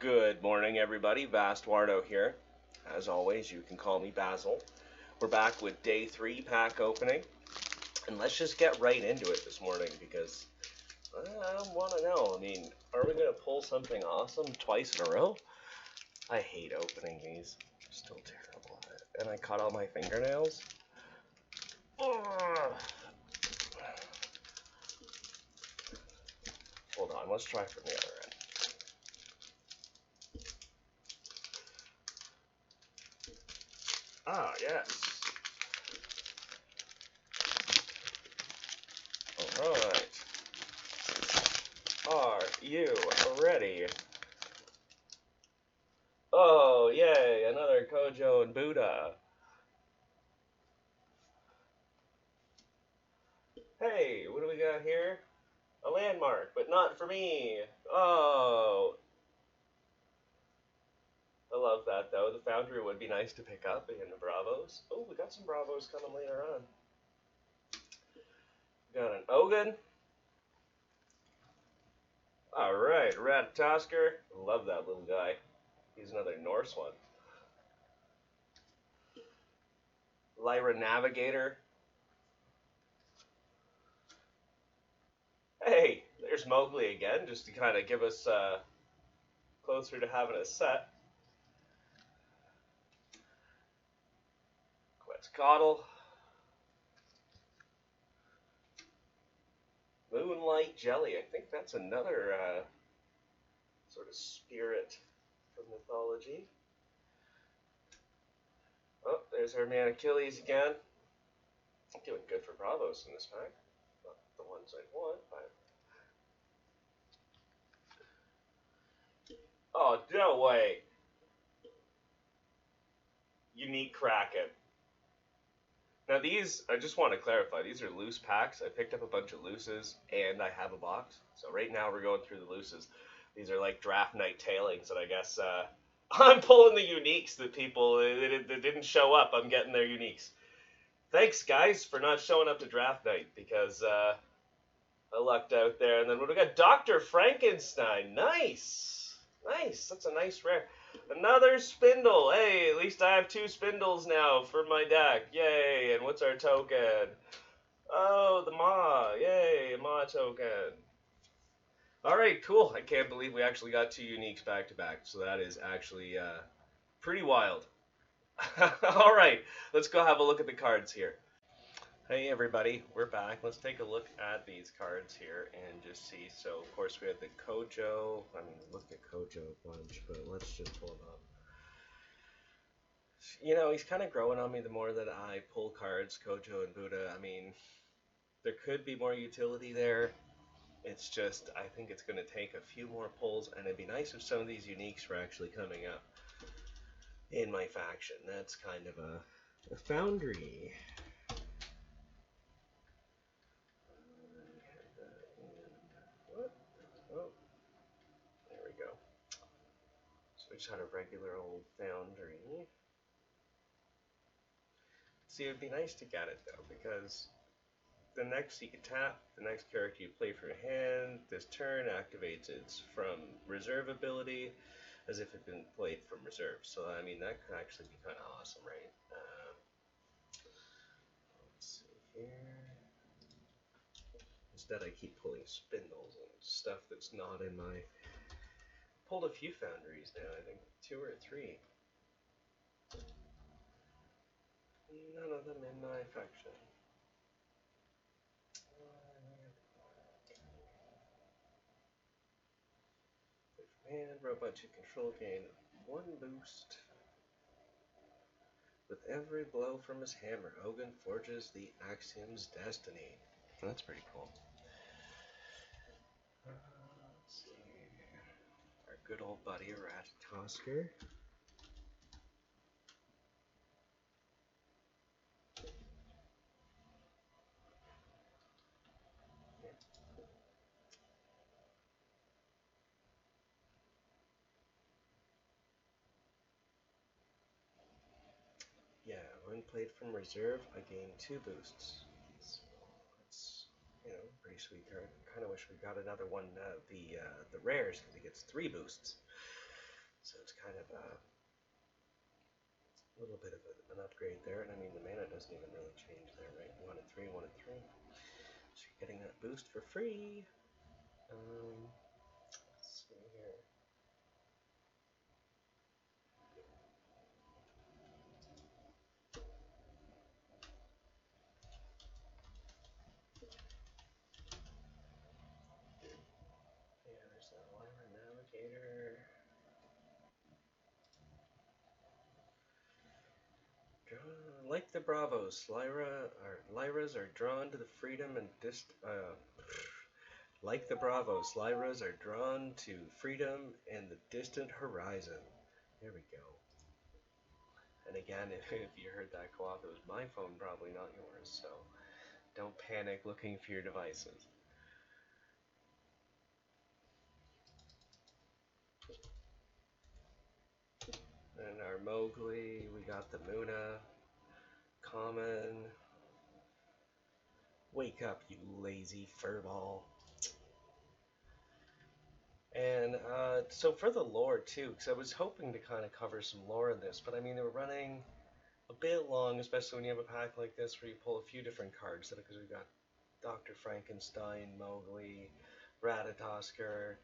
Good morning, everybody. Vastwardo here. As always, you can call me Basil. We're back with day 3 pack opening. And let's just get right into it this morning because I don't want to know. I mean, are we going to pull something awesome twice in a row? I hate opening these. I'm still terrible at it. And I cut all my fingernails. Ugh. Hold on, let's try from the other end. Ah, yes. Alright. Are you ready? Oh, yay, another Kojo and Buddha. Hey, what do we got here? A landmark, but not for me. Oh. I love that, though. The Foundry would be nice to pick up in the Bravos. Oh, we got some Bravos coming later on. We got an Ogun. Alright, Ratatoskr. Love that little guy. He's another Norse one. Lyra Navigator. Hey, there's Mowgli again, just to kind of give us closer to having a set. Quetzalcoatl. Moonlight Jelly. I think that's another sort of spirit from mythology. Oh, there's our man Achilles again. Doing good for Bravos in this pack. Not the ones I'd want, but... Oh, no way! Unique Kraken. Now these, I just want to clarify, these are loose packs. I picked up a bunch of looses, and I have a box. So right now we're going through the looses. These are like draft night tailings, and I guess I'm pulling the uniques that people that didn't show up. I'm getting their uniques. Thanks, guys, for not showing up to draft night, because I lucked out there. And then what we got? Dr. Frankenstein. Nice. Nice. That's a nice rare. Another Spindle. Hey, at least I have 2 Spindles now for my deck. Yay. And what's our token? Oh, the Ma. Yay, Ma token. Alright, cool. I can't believe we actually got 2 uniques back to back. So that is actually pretty wild. Alright, let's go have a look at the cards here. Hey everybody, we're back. Let's take a look at these cards here and just see. So of course we have the Kojo. I mean, look at Kojo a bunch, but let's just pull them up. You know, he's kind of growing on me the more that I pull cards, Kojo and Buddha. I mean, there could be more utility there. It's just, I think it's going to take a few more pulls, and it'd be nice if some of these uniques were actually coming up in my faction. That's kind of a Foundry. We just had a regular old Foundry. See, it would be nice to get it, though, because the next you can tap, the next character you play from your hand, this turn activates its from reserve ability, as if it had been played from reserve. So, I mean, that could actually be kind of awesome, right? Let's see here. Instead, I keep pulling Spindles and stuff that's not in my... Pulled a few Foundries now, I think 2 or 3. None of them in my faction. And robot to control gain 1 boost. With every blow from his hammer, Ogun forges the Axiom's destiny. That's pretty cool. Let's see. Our good old buddy Ratatoskr. Yeah, when played from reserve, I gain 2 boosts. So that's, you know, pretty sweet card. Kind of wish we got another one, the rares, because he gets 3 boosts. kind of a little bit of an upgrade there. And I mean, the mana doesn't even really change there, right? 1 and 3, 1 and 3. So you're getting that boost for free. Let's see here. Yeah, there's that Lyra Navigator. Like the Bravos, Lyras are drawn to the freedom and like the Bravos, Lyras are drawn to freedom and the distant horizon. There we go. And again, if you heard that go off, it was my phone, probably not yours. So don't panic looking for your devices. And our Mowgli, we got the Muna, common. Wake up, you lazy furball. And so for the lore too, because I was hoping to kind of cover some lore in this, but I mean they were running a bit long, especially when you have a pack like this where you pull a few different cards. Because we've got Dr. Frankenstein, Mowgli, Ratatoskr,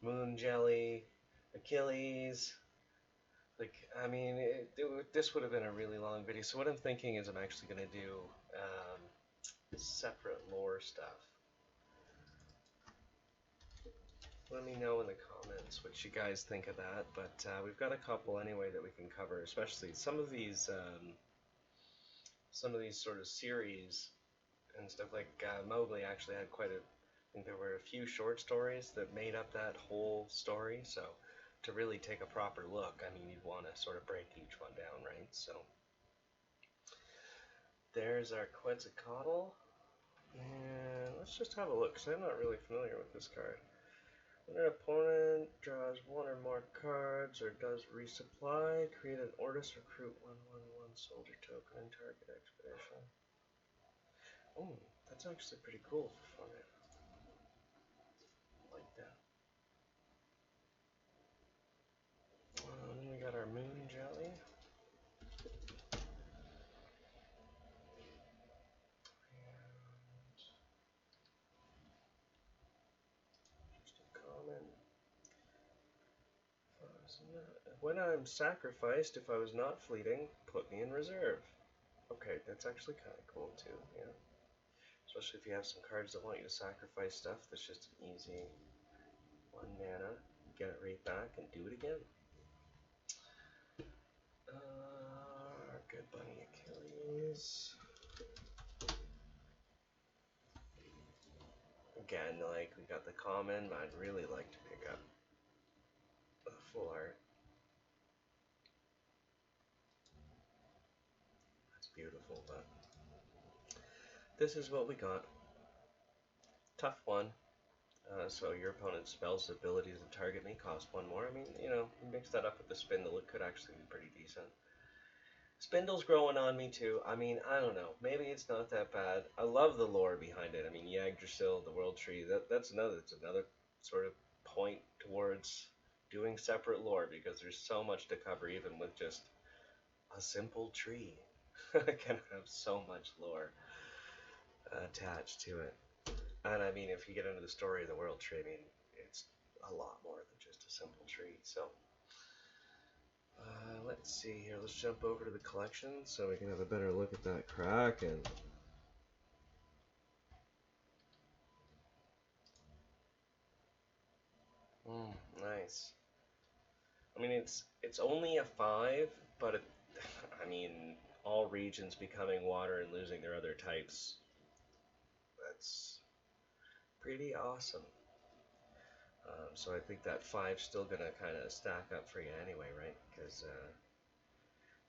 Moon Jelly, Achilles. Like, I mean, this would have been a really long video. So what I'm thinking is I'm actually going to do separate lore stuff. Let me know in the comments what you guys think of that. But we've got a couple anyway that we can cover, especially some of these sort of series and stuff. Like Mowgli actually had quite a. I think there were a few short stories that made up that whole story. So to really take a proper look, I mean, you'd want to sort of break each one down, right? So there's our Quetzalcoatl. And let's just have a look, because I'm not really familiar with this card. When an opponent draws one or more cards or does resupply, create an Ortus recruit 1/1/1 soldier token in target expedition. Oh, that's actually pretty cool for format. I like that. Then we got our Moon Jelly. When I'm sacrificed, if I was not fleeting, put me in reserve. Okay, that's actually kind of cool too, yeah. Especially if you have some cards that want you to sacrifice stuff, that's just an easy 1 mana, get it right back, and do it again. Our good bunny Achilles. Again, like, we got the common, but I'd really like to pick up the full art. That's beautiful, but this is what we got. Tough one. So your opponent's spells, abilities that target me cost 1 more. I mean, you know, mix that up with the Spindle, it could actually be pretty decent. Spindle's growing on me too. I mean, I don't know. Maybe it's not that bad. I love the lore behind it. I mean, Yggdrasil, the World Tree. That's another sort of point towards doing separate lore, because there's so much to cover even with just a simple tree. It can have so much lore attached to it. And I mean, if you get into the story of the World Tree, I mean, it's a lot more than just a simple tree. So let's see here. Let's jump over to the collection so we can have a better look at that Kraken. Nice. I mean, it's only a 5, but it, I mean, all regions becoming water and losing their other types. That's pretty awesome. So I think that 5's still gonna kind of stack up for you anyway, right? Because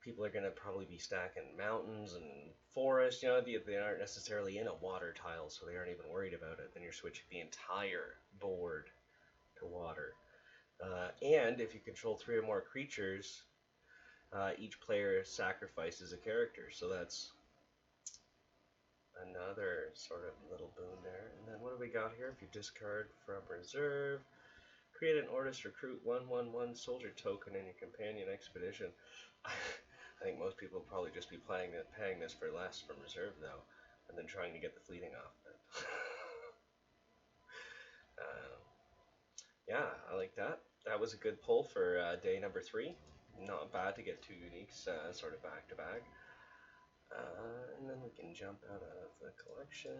people are going to probably be stacking mountains and forests. You know, they aren't necessarily in a water tile, so they aren't even worried about it. Then you're switching the entire board to water. And if you control 3 or more creatures, each player sacrifices a character. So that's another sort of little boon there. And then what do we got here? If you discard from reserve, Create an Ortis Recruit 111 soldier token in your companion expedition. I think most people will probably just be paying this for less from reserve though, and then trying to get the fleeting off. Yeah, I like that. That was a good pull for day number 3. Not bad to get 2 uniques sort of back to back. And then we can jump out of the collection.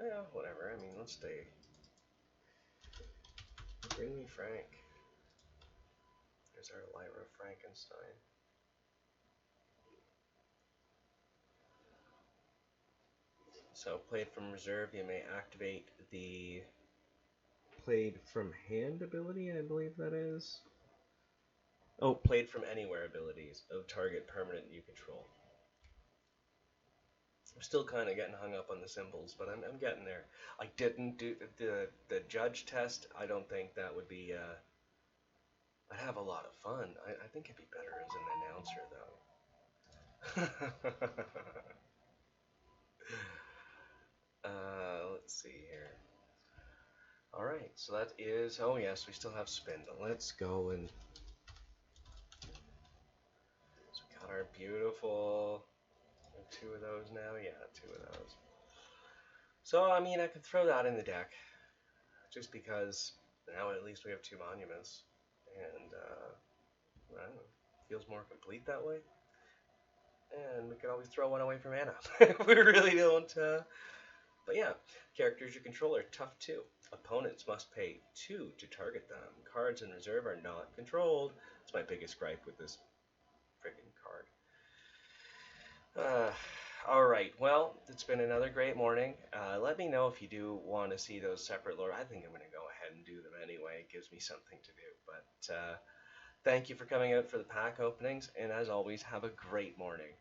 Yeah, whatever. I mean, let's stay. Bring me Frank. There's our Lyra Frankenstein. So, played from reserve, you may activate the played from hand ability, I believe that is. Oh, played from anywhere abilities of target permanent you control. I'm still kind of getting hung up on the symbols, but I'm getting there. I didn't do the judge test. I don't think that would be. I'd have a lot of fun. I think it'd be better as an announcer, though. Let's see here. All right, so that is. Oh yes, we still have Spindle. Let's go and. So we got our beautiful. 2 of those now. Yeah, 2 of those. So I mean, I could throw that in the deck, just because now at least we have 2 monuments, and I don't know, feels more complete that way. And we could always throw one away from mana if we really don't. But yeah, characters you control are tough too. Opponents must pay 2 to target them. Cards in reserve are not controlled. That's my biggest gripe with this freaking card. Alright, well, it's been another great morning. Let me know if you do want to see those separate lore. I think I'm going to go ahead and do them anyway. It gives me something to do. But thank you for coming out for the pack openings, and as always, have a great morning.